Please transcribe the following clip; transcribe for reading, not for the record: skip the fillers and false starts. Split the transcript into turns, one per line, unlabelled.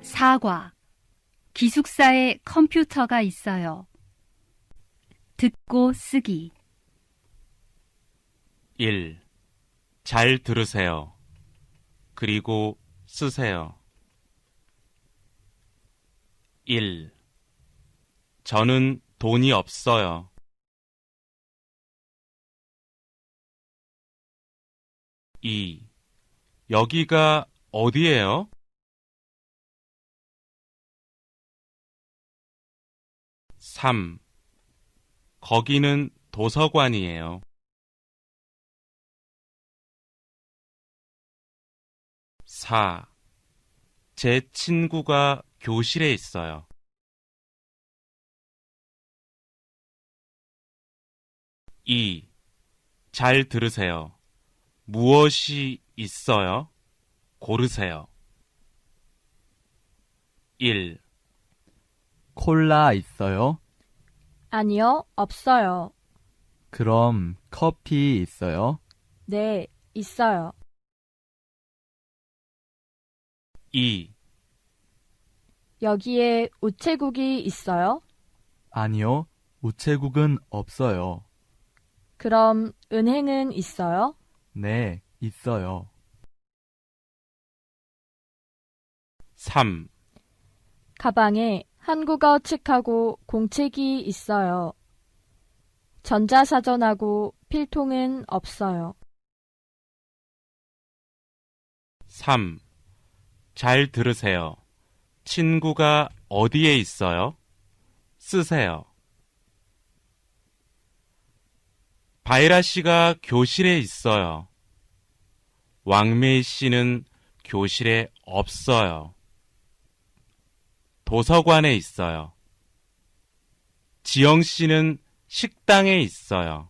사과. 기숙사에 컴퓨터가 있어요. 듣고 쓰기.
1. 잘 들으세요. 그리고 쓰세요. 1. 저는 돈이 없어요. 2. 여기가 어디예요? 3. 거기는 도서관이에요. 4. 제 친구가 교실에 있어요. 2. 잘 들으세요. 무엇이 있어요? 고르세요. 1.
콜라 있어요?
아니요, 없어요.
그럼 커피 있어요?
네, 있어요.
2.
여기에 우체국이 있어요?
아니요, 우체국은 없어요.
그럼 은행은 있어요?
네, 있어요.
3.
가방에 한국어 책하고 공책이 있어요. 전자사전하고 필통은 없어요.
3. 잘 들으세요. 친구가 어디에 있어요? 쓰세요. 바이라 씨가 교실에 있어요. 왕메이 씨는 교실에 없어요. 도서관에 있어요. 지영 씨는 식당에 있어요.